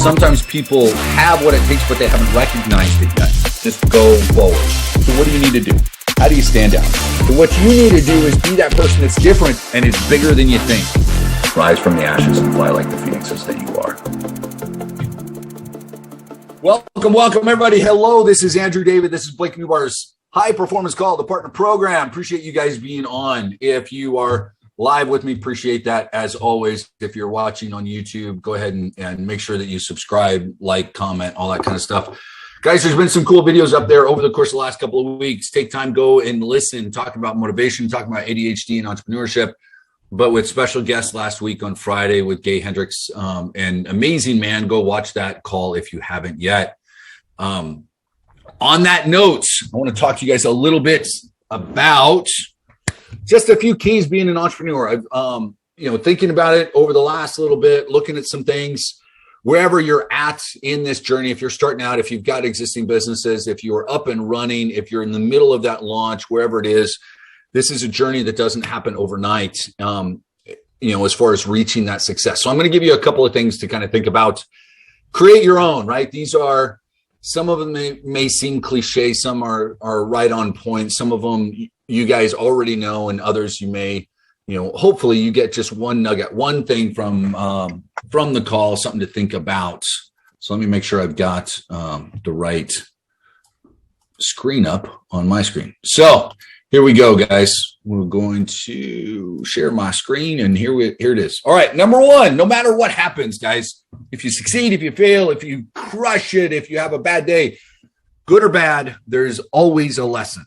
sometimes people have what it takes, but they haven't recognized it yet. Just go forward. So what do you need to do? How do you stand out? So what you need to do is be that person that's different and is bigger than you think. Rise from the ashes and fly like the phoenixes that you are. Welcome, everybody. Hello, this is Andrew David. This is Blake Newbar's High Performance Call, the partner program. Appreciate you guys being on. If you are live with me, appreciate that as always. If you're watching on YouTube, go ahead and make sure that you subscribe, like, comment, all that kind of stuff. Guys, there's been some cool videos up there over the course of the last couple of weeks. Take time, go and listen, talking about motivation, talking about ADHD and entrepreneurship, but with special guests last week on Friday with Gay Hendricks, and amazing man. Go watch that call if you haven't yet. On that note, I want to talk to you guys a little bit about just a few keys being an entrepreneur. I've, thinking about it over the last little bit, looking at some things, wherever you're at in this journey. If you're starting out, if you've got existing businesses, if you're up and running, if you're in the middle of that launch, wherever it is, this is a journey that doesn't happen overnight, as far as reaching that success. So I'm going to give you a couple of things to kind of think about. Create your own, right? These are, some of them may seem cliche. Some are right on point. Some of them you guys already know, and others you may, hopefully you get just one nugget, one thing from the call, something to think about. So let me make sure I've got the right screen up on my screen. So here we go, guys. We're going to share my screen, and here it is. All right, number one, no matter what happens, guys, if you succeed, if you fail, if you crush it, if you have a bad day, good or bad, there's always a lesson.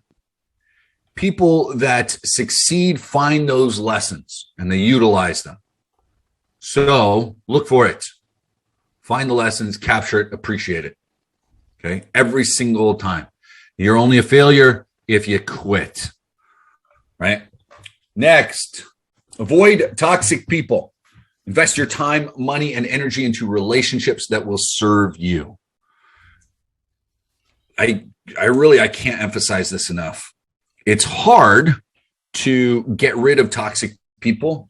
People that succeed find those lessons and they utilize them. So look for it. Find the lessons, capture it, appreciate it. Okay, every single time. You're only a failure if you quit. Right? Next, avoid toxic people. Invest your time, money, and energy into relationships that will serve you. I can't emphasize this enough. It's hard to get rid of toxic people,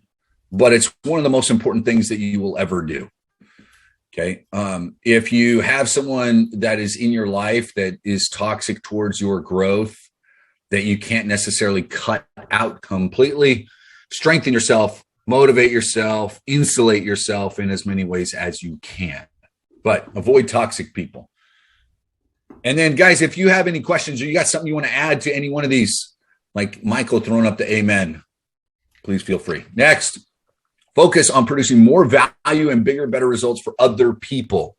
but it's one of the most important things that you will ever do. Okay. If you have someone that is in your life that is toxic towards your growth, that you can't necessarily cut out completely, strengthen yourself, motivate yourself, insulate yourself in as many ways as you can, but avoid toxic people. And then, guys, if you have any questions or you got something you want to add to any one of these, like Michael throwing up the amen, please feel free. Next, focus on producing more value and bigger, better results for other people.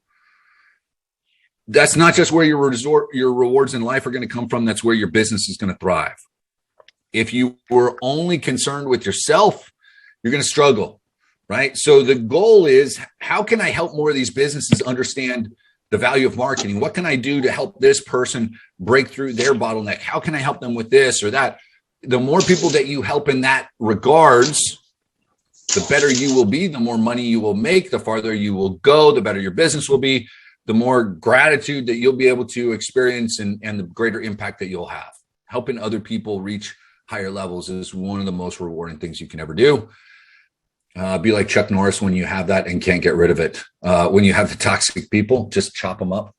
That's not just where your rewards in life are going to come from. That's where your business is going to thrive. If you were only concerned with yourself, you're going to struggle, right? So the goal is, how can I help more of these businesses understand the value of marketing? What can I do to help this person break through their bottleneck? How can I help them with this or that? The more people that you help in that regards, the better you will be, the more money you will make, the farther you will go, the better your business will be, the more gratitude that you'll be able to experience and the greater impact that you'll have. Helping other people reach higher levels is one of the most rewarding things you can ever do. Be like Chuck Norris when you have that and can't get rid of it. When you have the toxic people, just chop them up.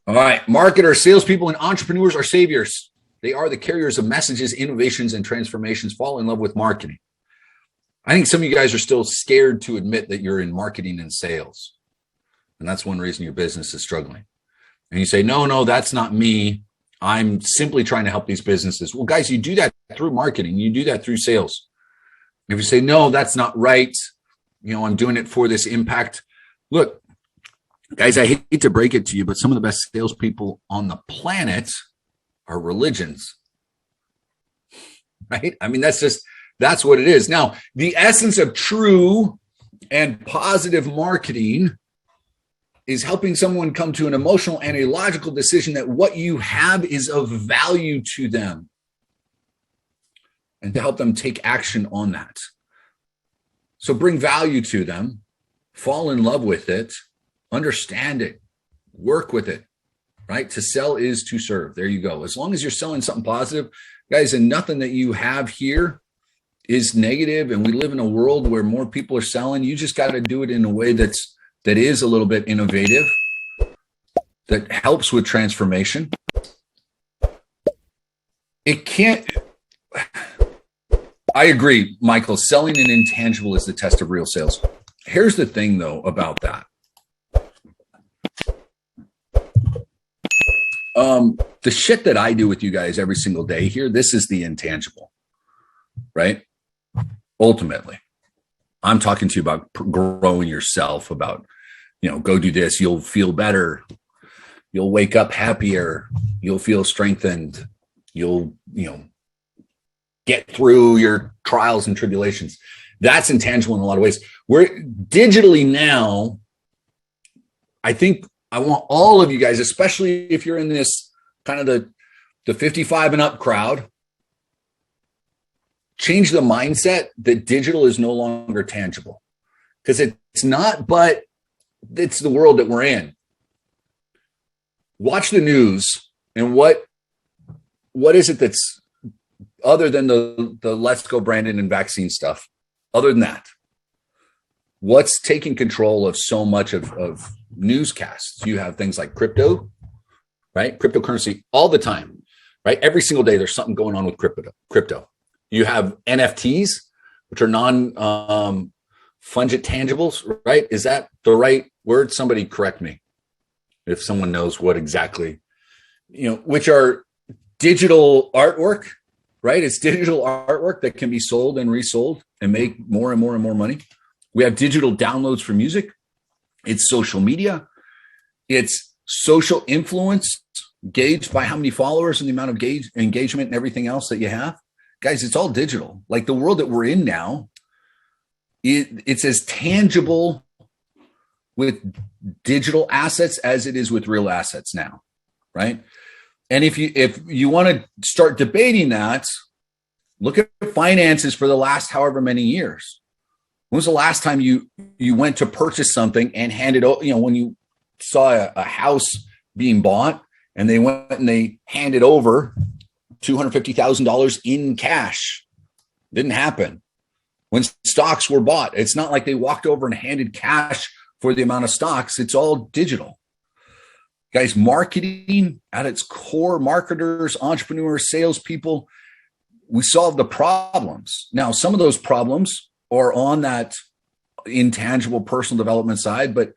All right, marketers, salespeople, and entrepreneurs are saviors. They are the carriers of messages, innovations, and transformations. Fall in love with marketing. I think some of you guys are still scared to admit that you're in marketing and sales. And that's one reason your business is struggling. And you say, no, that's not me. I'm simply trying to help these businesses. Well, guys, you do that through marketing. You do that through sales. If you say, no, that's not right, I'm doing it for this impact. Look, guys, I hate to break it to you, but some of the best salespeople on the planet are religions, right? I mean, that's what it is. Now, the essence of true and positive marketing is helping someone come to an emotional and a logical decision that what you have is of value to them, and to help them take action on that. So bring value to them, fall in love with it, understand it, work with it, right? To sell is to serve. There you go. As long as you're selling something positive, guys, and nothing that you have here is negative, and we live in a world where more people are selling, you just got to do it in a way that's that is a little bit innovative, that helps with transformation. It can't, I agree, Michael, selling an intangible is the test of real sales. Here's the thing, though, about that. The shit that I do with you guys every single day here, this is the intangible, right? Ultimately, I'm talking to you about growing yourself, about, go do this. You'll feel better. You'll wake up happier. You'll feel strengthened. You'll, get through your trials and tribulations. That's intangible in a lot of ways. We're digitally now. I think I want all of you guys, especially if you're in this kind of the 55 and up crowd, change the mindset that digital is no longer tangible, because it's not, but it's the world that we're in. Watch the news, and what is it that's other than the Let's Go Brandon and vaccine stuff? Other than that, what's taking control of so much of newscasts? You have things like crypto, right? Cryptocurrency all the time, right? Every single day there's something going on with crypto. You have NFTs, which are fungent tangibles, right? Is that the right word? Somebody correct me if someone knows what exactly, which are digital artwork, right? It's digital artwork that can be sold and resold and make more and more and more money. We have digital downloads for music. It's social media. It's social influence gauged by how many followers and the amount of engagement and everything else that you have. Guys, it's all digital. Like the world that we're in now, it's as tangible with digital assets as it is with real assets now, right? And if you want to start debating that, look at finances for the last however many years. When was the last time you went to purchase something and handed over, when you saw a house being bought and they went and they handed over $250,000 in cash? Didn't happen. When stocks were bought, it's not like they walked over and handed cash for the amount of stocks. It's all digital. Guys, marketing at its core, marketers, entrepreneurs, salespeople, we solve the problems. Now, some of those problems are on that intangible personal development side, but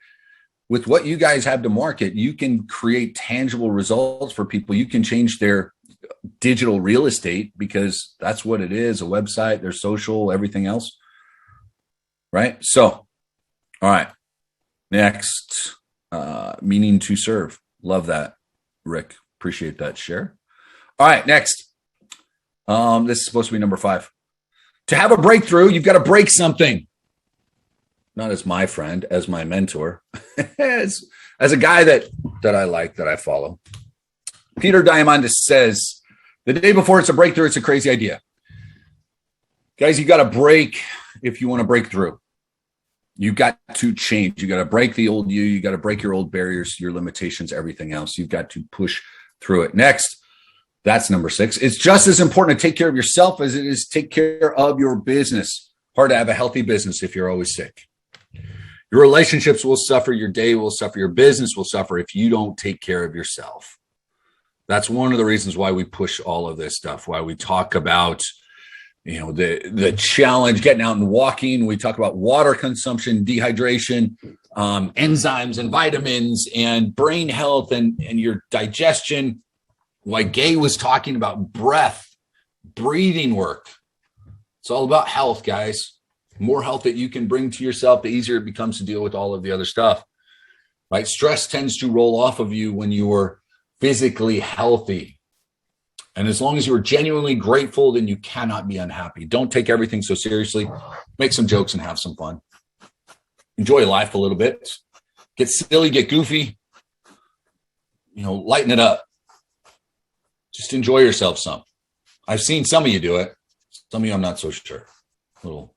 with what you guys have to market, you can create tangible results for people. You can change their digital real estate, because that's what it is, a website, their social, everything else, right? So, all right, next, meaning to serve. Love that, Rick. Appreciate that share. All right, next. This is supposed to be number 5. To have a breakthrough, you've got to break something. Not as my friend, as my mentor, as a guy that I like, that I follow. Peter Diamandis says, the day before it's a breakthrough, it's a crazy idea. Guys, you got to break if you want to break through. You got to change. You got to break the old you. You got to break your old barriers, your limitations, everything else. You've got to push through it. Next, that's number 6. It's just as important to take care of yourself as it is to take care of your business. Hard to have a healthy business if you're always sick. Your relationships will suffer. Your day will suffer. Your business will suffer if you don't take care of yourself. That's one of the reasons why we push all of this stuff, why we talk about the challenge, getting out and walking. We talk about water consumption, dehydration, enzymes and vitamins, and brain health and your digestion. Why Gay was talking about breath, breathing work. It's all about health, guys. More health that you can bring to yourself, the easier it becomes to deal with all of the other stuff, right? Stress tends to roll off of you when you are physically healthy. And as long as you're genuinely grateful, then you cannot be unhappy. Don't take everything so seriously. Make some jokes and have some fun. Enjoy life a little bit. Get silly, get goofy. Lighten it up. Just enjoy yourself some. I've seen some of you do it. Some of you, I'm not so sure. A little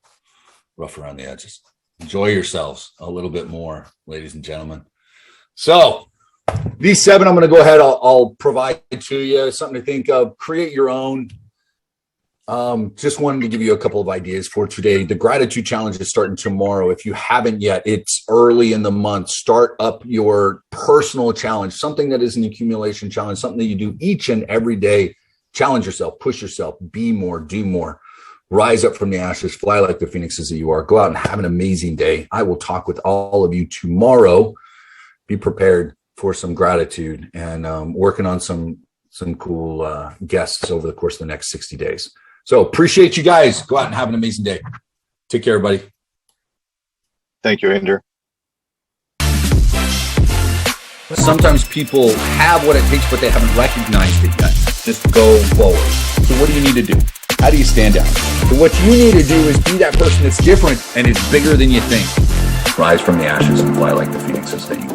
rough around the edges. Enjoy yourselves a little bit more, ladies and gentlemen. So, these 7, I'm going to go ahead. I'll provide to you something to think of. Create your own. Just wanted to give you a couple of ideas for today. The gratitude challenge is starting tomorrow. If you haven't yet, it's early in the month. Start up your personal challenge, something that is an accumulation challenge, something that you do each and every day. Challenge yourself, push yourself, be more, do more, rise up from the ashes, fly like the phoenixes that you are. Go out and have an amazing day. I will talk with all of you tomorrow. Be prepared for some gratitude and working on some cool guests over the course of the next 60 days. So appreciate you guys. Go out and have an amazing day. Take care, everybody. Thank you, Andrew. Sometimes people have what it takes, but they haven't recognized it yet. Just go forward. So what do you need to do? How do you stand out? So what you need to do is be that person that's different and it's bigger than you think. Rise from the ashes and fly like the phoenixes that you